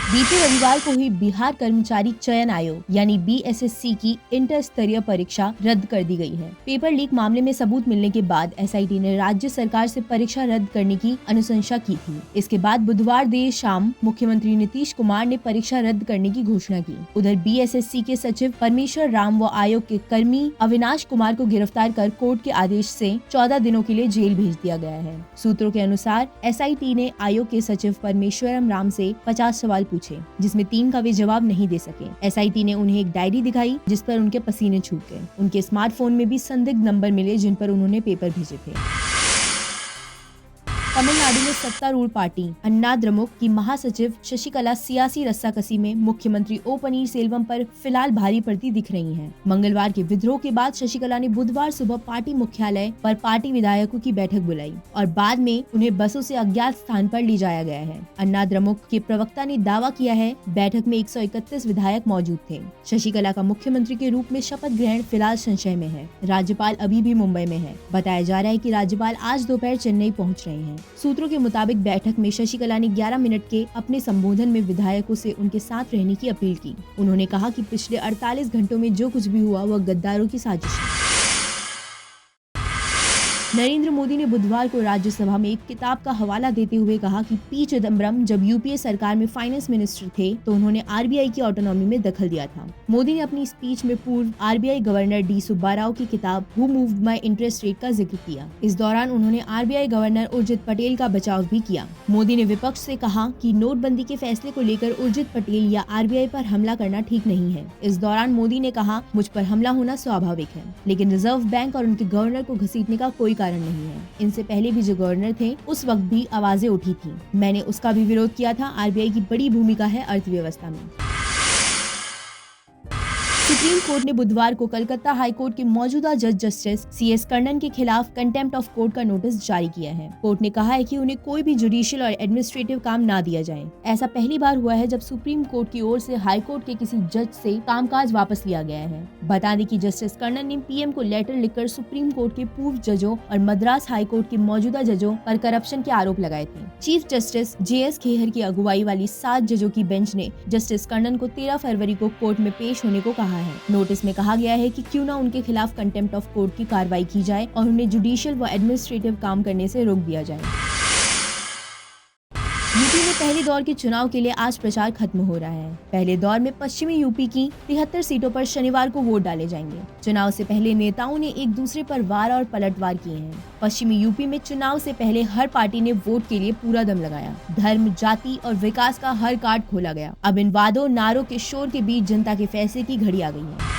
बीते रविवार को हुई बिहार कर्मचारी चयन आयोग यानी बीएसएससी की इंटर स्तरीय परीक्षा रद्द कर दी गई है। पेपर लीक मामले में सबूत मिलने के बाद एसआईटी ने राज्य सरकार से परीक्षा रद्द करने की अनुशंसा की थी। इसके बाद बुधवार देर शाम मुख्यमंत्री नीतीश कुमार ने परीक्षा रद्द करने की घोषणा की। उधर बीएसएससी के सचिव परमेश्वर राम व आयोग के कर्मी अविनाश कुमार को गिरफ्तार कर कोर्ट के आदेश से 14 दिनों के लिए जेल भेज दिया गया है। सूत्रों के अनुसार एसआईटी ने आयोग के सचिव परमेश्वरम राम से 50 सवाल पूछे, जिसमें 3 का वे जवाब नहीं दे सके। एसआईटी ने उन्हें एक डायरी दिखाई जिस पर उनके पसीने छूट गए। उनके स्मार्टफोन में भी संदिग्ध नंबर मिले जिन पर उन्होंने पेपर भेजे थे। तमिलनाडु में सत्तारूढ़ पार्टी अन्ना द्रमुक की महासचिव शशिकला सियासी रस्साकसी में मुख्यमंत्री ओ पनीरसेल्वम पर फिलहाल भारी पड़ती दिख रही हैं। मंगलवार के विद्रोह के बाद शशिकला ने बुधवार सुबह पार्टी मुख्यालय पर पार्टी विधायकों की बैठक बुलाई और बाद में उन्हें बसों से अज्ञात स्थान पर ले जाया गया है। अन्ना द्रमुक के प्रवक्ता ने दावा किया है बैठक में 131 विधायक मौजूद थे। शशिकला का मुख्यमंत्री के रूप में शपथ ग्रहण फिलहाल संशय में है। राज्यपाल अभी भी मुंबई में है। बताया जा रहा है कि राज्यपाल आज दोपहर चेन्नई पहुंच रहे हैं। सूत्रों के मुताबिक बैठक में शशिकला ने 11 मिनट के अपने संबोधन में विधायकों से उनके साथ रहने की अपील की। उन्होंने कहा कि पिछले 48 घंटों में जो कुछ भी हुआ वह गद्दारों की साजिश है। नरेंद्र मोदी ने बुधवार को राज्यसभा में एक किताब का हवाला देते हुए कहा कि पी चिदम्बरम जब यूपीए सरकार में फाइनेंस मिनिस्टर थे तो उन्होंने आरबीआई की ऑटोनॉमी में दखल दिया था। मोदी ने अपनी स्पीच में पूर्व RBI governor D Subba Rao की किताब who moved my interest rate का जिक्र किया। इस दौरान उन्होंने आरबीआई गवर्नर उर्जित पटेल का बचाव भी किया। मोदी ने विपक्ष से कहा कि नोटबंदी के फैसले को लेकर उर्जित पटेल या आरबीआई पर हमला करना ठीक नहीं है। इस दौरान मोदी ने कहा, मुझ पर हमला होना स्वाभाविक है, लेकिन रिजर्व बैंक और उनके गवर्नर को घसीटने का कोई कारण नहीं है। इनसे पहले भी जो गवर्नर थे उस वक्त भी आवाजें उठी थी। मैंने उसका भी विरोध किया था। आरबीआई की बड़ी भूमिका है अर्थव्यवस्था में। सुप्रीम कोर्ट ने बुधवार को कलकत्ता हाई कोर्ट के मौजूदा जज जस्टिस सीएस कर्णन के खिलाफ कंटेम्प्ट ऑफ कोर्ट का नोटिस जारी किया है। कोर्ट ने कहा है कि उन्हें कोई भी जुडिशियल और एडमिनिस्ट्रेटिव काम ना दिया जाए। ऐसा पहली बार हुआ है जब सुप्रीम कोर्ट की ओर से हाई कोर्ट के किसी जज से कामकाज वापस लिया गया है। बता दें कि जस्टिस कर्णन ने पीएम को लेटर लिखकर सुप्रीम कोर्ट के पूर्व जजों और मद्रास हाई कोर्ट के मौजूदा जजों पर करप्शन के आरोप लगाए थे। चीफ जस्टिस जेएस खेहर की अगुवाई वाली 7 जजों की बेंच ने जस्टिस कर्णन को 13 फरवरी को कोर्ट में पेश होने को कहा है। नोटिस में कहा गया है कि क्यों न उनके खिलाफ कंटेम्प्ट ऑफ कोर्ट की कार्रवाई की जाए और उन्हें जुडिशियल व एडमिनिस्ट्रेटिव काम करने से रोक दिया जाए। यूपी में पहले दौर के चुनाव के लिए आज प्रचार खत्म हो रहा है। पहले दौर में पश्चिमी यूपी की 73 सीटों पर शनिवार को वोट डाले जाएंगे। चुनाव से पहले नेताओं ने एक दूसरे पर वार और पलटवार किए हैं। पश्चिमी यूपी में चुनाव से पहले हर पार्टी ने वोट के लिए पूरा दम लगाया। धर्म, जाति और विकास का हर कार्ड खोला गया। अब इन वादों, नारों के शोर के बीच जनता के फैसले की घड़ी आ गई है।